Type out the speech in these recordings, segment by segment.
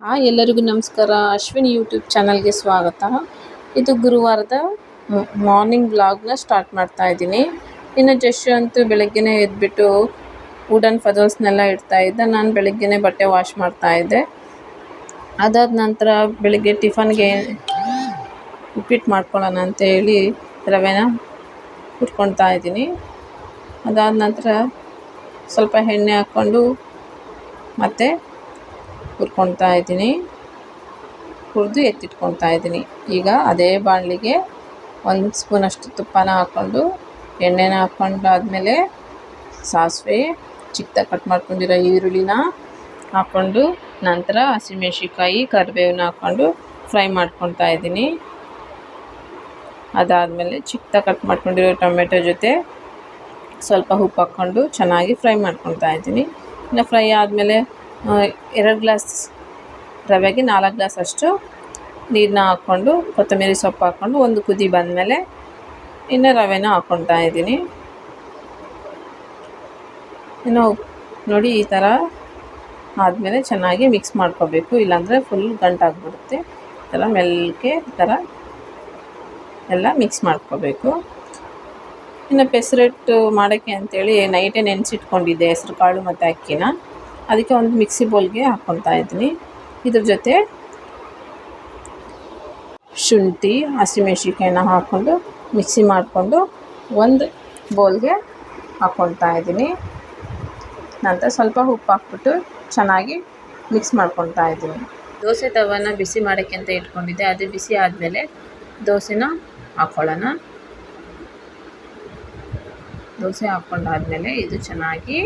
ಎಲ್ಲರಿಗೂ ನಮಸ್ಕಾರ. ಅಶ್ವಿನಿ ಯೂಟ್ಯೂಬ್ ಚಾನಲ್ಗೆ ಸ್ವಾಗತ. ಇದು ಗುರುವಾರದ ಮಾರ್ನಿಂಗ್ ವ್ಲಾಗ್ನ ಸ್ಟಾರ್ಟ್ ಮಾಡ್ತಾ ಇದ್ದೀನಿ. ಇನ್ನು ಜಸ್ಟ್ ಅಂತೂ ಬೆಳಗ್ಗೆನೇ ಎದ್ಬಿಟ್ಟು ವುಡನ್ ಫಜಲ್ಸ್ನೆಲ್ಲ ಇಡ್ತಾ ಇದ್ದೆ. ನಾನು ಬೆಳಗ್ಗೆನೇ ಬಟ್ಟೆ ವಾಶ್ ಮಾಡ್ತಾ ಇದ್ದೆ. ಅದಾದ ನಂತರ ಬೆಳಗ್ಗೆ ಟಿಫನ್ಗೆ ಉಪ್ಪಿಟ್ಟು ಮಾಡ್ಕೊಳ್ಳೋಣ ಅಂತೇಳಿ ರವೆನ ಹುರ್ಕೊಳ್ತಾ ಇದ್ದೀನಿ. ಅದಾದ ನಂತರ ಸ್ವಲ್ಪ ಎಣ್ಣೆ ಹಾಕ್ಕೊಂಡು ಮತ್ತು ಹುರ್ಕೊಳ್ತಾ ಇದ್ದೀನಿ. ಹುರಿದು ಎತ್ತಿಟ್ಕೊಳ್ತಾ ಇದ್ದೀನಿ. ಈಗ ಅದೇ ಬಾಣಲಿಗೆ 1 ಸ್ಪೂನಷ್ಟು ತುಪ್ಪನ ಹಾಕ್ಕೊಂಡು ಎಣ್ಣೆನ ಹಾಕ್ಕೊಂಡಾದ್ಮೇಲೆ ಸಾಸಿವೆ, ಚಿಕ್ಕದಾಗಿ ಕಟ್ ಮಾಡ್ಕೊಂಡಿರೋ ಈರುಳ್ಳಿನ ಹಾಕ್ಕೊಂಡು ನಂತರ ಹಸಿಮೆಣ್ಸಿನ್ಕಾಯಿ, ಕರಿಬೇವನ್ನ ಹಾಕ್ಕೊಂಡು ಫ್ರೈ ಮಾಡ್ಕೊಳ್ತಾ ಇದ್ದೀನಿ. ಅದಾದಮೇಲೆ ಚಿಕ್ಕದಾಗಿ ಕಟ್ ಮಾಡ್ಕೊಂಡಿರೋ ಟೊಮೆಟೊ ಜೊತೆ ಸ್ವಲ್ಪ ಉಪ್ಪು ಹಾಕ್ಕೊಂಡು ಚೆನ್ನಾಗಿ ಫ್ರೈ ಮಾಡ್ಕೊಳ್ತಾ ಇದ್ದೀನಿ. ಇನ್ನು ಫ್ರೈ ಆದಮೇಲೆ 2 ಗ್ಲಾಸ್ ರವೆಗೆ 4 ಗ್ಲಾಸ್ ಅಷ್ಟು ನೀರನ್ನ ಹಾಕ್ಕೊಂಡು ಕೊತ್ತಂಬರಿ ಸೊಪ್ಪು ಹಾಕ್ಕೊಂಡು ಒಂದು ಕುದಿ ಬಂದಮೇಲೆ ಇನ್ನು ರವೆನ ಹಾಕ್ಕೊಳ್ತಾ ಇದ್ದೀನಿ. ಇನ್ನು ನೋಡಿ ಈ ಥರ ಆದಮೇಲೆ ಚೆನ್ನಾಗಿ ಮಿಕ್ಸ್ ಮಾಡ್ಕೋಬೇಕು, ಇಲ್ಲಾಂದರೆ ಫುಲ್ ಗಂಟಾಗ್ಬಿಡುತ್ತೆ. ಈ ಥರ ಮೆಲ್ಲಗೆ ಈ ಥರ ಎಲ್ಲ ಮಿಕ್ಸ್ ಮಾಡ್ಕೋಬೇಕು. ಇನ್ನು ಪೆಸರಟ್ಟು ಮಾಡೋಕ್ಕೆ ಅಂಥೇಳಿ ನೈಟೇ ನೆನೆಸಿಟ್ಕೊಂಡಿದ್ದೆ ಹೆಸ್ರು ಕಾಳು ಮತ್ತು ಅಕ್ಕಿನ. ಅದಕ್ಕೆ ಒಂದು ಮಿಕ್ಸಿ ಬೌಲ್ಗೆ ಹಾಕ್ಕೊಳ್ತಾ ಇದ್ದೀನಿ. ಇದ್ರ ಜೊತೆ ಶುಂಠಿ, ಹಸಿಮೆಣ್ಸಿನ್ಕಾಯಿನ ಹಾಕ್ಕೊಂಡು ಮಿಕ್ಸಿ ಮಾಡಿಕೊಂಡು ಒಂದು ಬೌಲ್ಗೆ ಹಾಕ್ಕೊಳ್ತಾ ಇದ್ದೀನಿ. ನಂತರ ಸ್ವಲ್ಪ ಉಪ್ಪು ಹಾಕ್ಬಿಟ್ಟು ಚೆನ್ನಾಗಿ ಮಿಕ್ಸ್ ಮಾಡ್ಕೊಳ್ತಾ ಇದ್ದೀನಿ. ದೋಸೆ ತವಾನ ಬಿಸಿ ಮಾಡೋಕ್ಕೆ ಅಂತ ಇಟ್ಕೊಂಡಿದ್ದೆ. ಅದು ಬಿಸಿ ಆದಮೇಲೆ ದೋಸೆನ ಹಾಕ್ಕೊಳ್ಳೋಣ. ದೋಸೆ ಹಾಕ್ಕೊಂಡಾದ್ಮೇಲೆ ಇದು ಚೆನ್ನಾಗಿ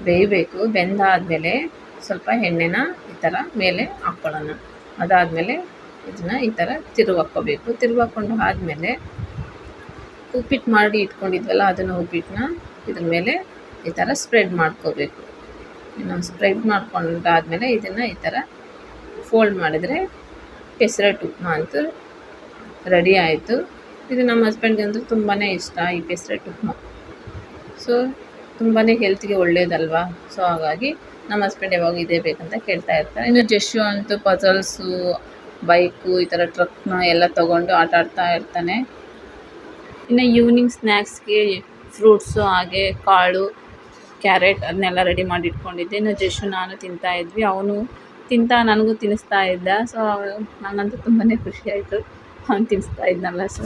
ಬೇಯಬೇಕು. ಬೆಂದಾದಮೇಲೆ ಸ್ವಲ್ಪ ಎಣ್ಣೆನ ಈ ಥರ ಮೇಲೆ ಹಾಕ್ಕೊಳ್ಳೋಣ. ಅದಾದಮೇಲೆ ಇದನ್ನು ಈ ಥರ ತಿರುವಾಕ್ಕೋಬೇಕು. ತಿರುವಾಕ್ಕೊಂಡು ಆದಮೇಲೆ ಉಪ್ಪಿಟ್ಟು ಮಾಡಿ ಇಟ್ಕೊಂಡಿದ್ವಲ್ಲ ಅದನ್ನು ಉಪ್ಪಿಟ್ಟನ್ನ ಇದ್ರ ಮೇಲೆ ಈ ಥರ ಸ್ಪ್ರೆಡ್ ಮಾಡ್ಕೋಬೇಕು. ಇನ್ನು ಸ್ಪ್ರೆಡ್ ಮಾಡ್ಕೊಂಡಾದಮೇಲೆ ಇದನ್ನು ಈ ಥರ ಫೋಲ್ಡ್ ಮಾಡಿದರೆ ಪೆಸರಟ್ಟು ಉಪ್ಮಾ ಅಂತೂ ರೆಡಿ ಆಯಿತು. ಇದು ನಮ್ಮ ಹಸ್ಬೆಂಡ್ಗಂತೂ ತುಂಬಾ ಇಷ್ಟ ಈ ಪೆಸರಟ್ಟು ಉಪ್ಮಾ. ಸೊ ತುಂಬಾ ಹೆಲ್ತ್ಗೆ ಒಳ್ಳೇದಲ್ವಾ. ಸೊ ಹಾಗಾಗಿ ನಮ್ಮ ಹಸ್ಬೆಂಡ್ ಯಾವಾಗ ಇದೇ ಬೇಕಂತ ಕೇಳ್ತಾ ಇರ್ತಾರೆ. ಇನ್ನು ಜಶ್ಯು ಅಂತೂ ಪಜಲ್ಸು, ಬೈಕು, ಈ ಥರ ಟ್ರಕ್ನ ಎಲ್ಲ ತೊಗೊಂಡು ಆಟ ಆಡ್ತಾ ಇರ್ತಾನೆ. ಇನ್ನು ಈವ್ನಿಂಗ್ ಸ್ನ್ಯಾಕ್ಸ್ಗೆ ಫ್ರೂಟ್ಸು ಹಾಗೆ ಕಾಳು, ಕ್ಯಾರೆಟ್ ಅದನ್ನೆಲ್ಲ ರೆಡಿ ಮಾಡಿ ಇಟ್ಕೊಂಡಿದ್ದೆ. ಇನ್ನು ಜಶ್ಯು ನಾನು ತಿಂತಾಯಿದ್ವಿ. ಅವನು ನನಗೂ ತಿನ್ನಿಸ್ತಾ ಇದ್ದ. ಸೊ ನನಗಂತೂ ತುಂಬಾ ಖುಷಿಯಾಯಿತು ಅವ್ನು ತಿನ್ನಿಸ್ತಾ ಇದ್ನಲ್ಲ. ಸೊ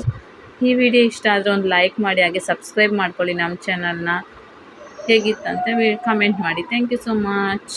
ಈ ವಿಡಿಯೋ ಇಷ್ಟ ಆದರೆ ಒಂದು ಲೈಕ್ ಮಾಡಿ, ಹಾಗೆ ಸಬ್ಸ್ಕ್ರೈಬ್ ಮಾಡ್ಕೊಳ್ಳಿ ನಮ್ಮ ಚಾನಲ್ನ. ಹೇಗಿತ್ತಂತ ಕಮೆಂಟ್ ಮಾಡಿ. Thank you so much.